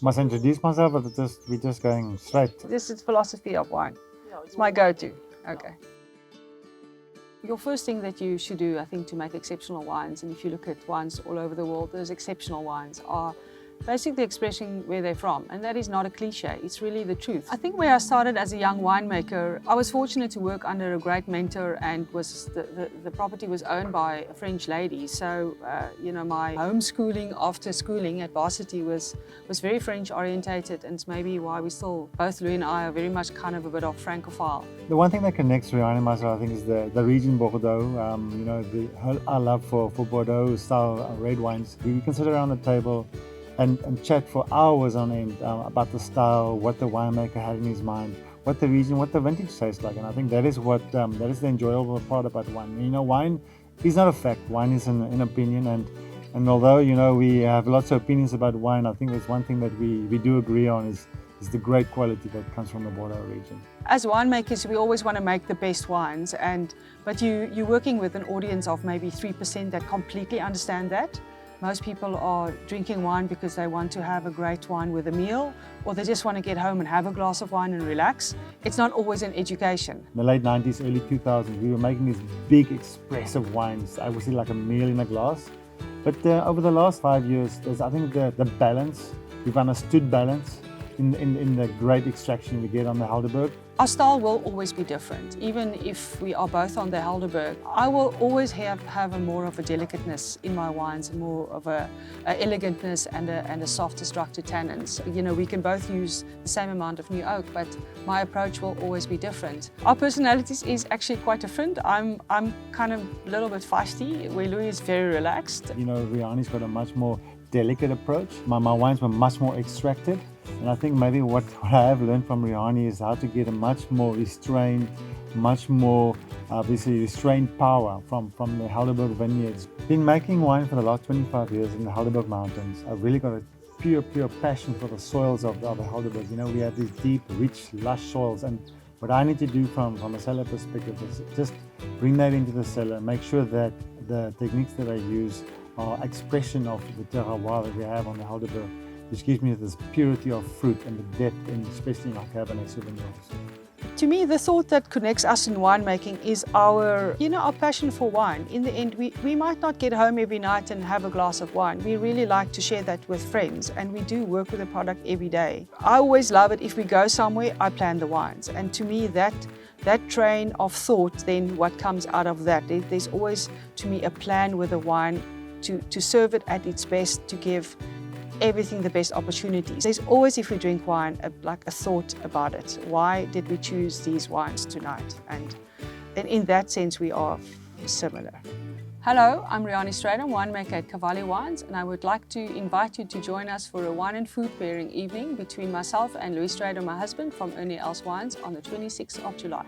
Must I introduce myself, or we're just going straight? This is philosophy of wine. It's my go-to. Okay. Your first thing that you should do, I think, to make exceptional wines, and if you look at wines all over the world, those exceptional wines are basically expressing where they're from, and that is not a cliche, it's really the truth. I think where I started as a young winemaker, I was fortunate to work under a great mentor, and the property was owned by a French lady, so you know, my homeschooling after schooling at varsity was very French orientated, and it's maybe why we still, both Louis and I, are very much kind of a bit of Francophile. The one thing that connects Rihanna and myself, I think, is the region Bordeaux. You know, our love for Bordeaux style red wines. We can sit around the table and chat for hours on end about the style, what the winemaker had in his mind, what the region, what the vintage tastes like. And I think that is what that is the enjoyable part about wine. You know, wine is not a fact. Wine is an opinion, and although, you know, we have lots of opinions about wine, I think there's one thing that we do agree on is the great quality that comes from the Bordeaux region. As winemakers, we always want to make the best wines, but you're working with an audience of maybe 3% that completely understand that. Most people are drinking wine because they want to have a great wine with a meal, or they just want to get home and have a glass of wine and relax. It's not always an education. In the late 90s, early 2000s, we were making these big expressive wines. I would say like a meal in a glass. But over the last 5 years, there's, I think, the balance, we've understood balance in the great extraction we get on the Helderberg. Our style will always be different. Even if we are both on the Helderberg, I will always have a more of a delicateness in my wines, more of a elegantness and a softer structured tannins. You know, we can both use the same amount of new oak, but my approach will always be different. Our personalities is actually quite different. I'm kind of a little bit feisty, where Louis is very relaxed. You know, Rihanna's got a much more delicate approach. My wines were much more extracted. And I think maybe what I have learned from Rihanna is how to get a much more restrained, much more obviously restrained power from the Helderberg vineyards. Been making wine for the last 25 years in the Helderberg Mountains. I've really got a pure passion for the soils of the Helderberg. You know, we have these deep, rich, lush soils, and what I need to do from a cellar perspective is just bring that into the cellar, make sure that the techniques that I use are expression of the terroir that we have on the Helderberg, which gives me this purity of fruit and the depth, and especially in our Cabernet Sauvignons. To me, the thought that connects us in winemaking is our passion for wine. In the end, we might not get home every night and have a glass of wine. We really like to share that with friends, and we do work with the product every day. I always love it. If we go somewhere, I plan the wines. And to me, that train of thought, then what comes out of that, there's always, to me, a plan with a wine to serve it at its best, to give everything the best opportunities. There's always, if we drink wine, like a thought about it. Why did we choose these wines tonight? And in that sense, we are similar. Hello, I'm Rihanna Strader, winemaker at Cavalli Wines, and I would like to invite you to join us for a wine and food pairing evening between myself and Louis Strader, my husband, from Ernie Els Wines on the 26th of July.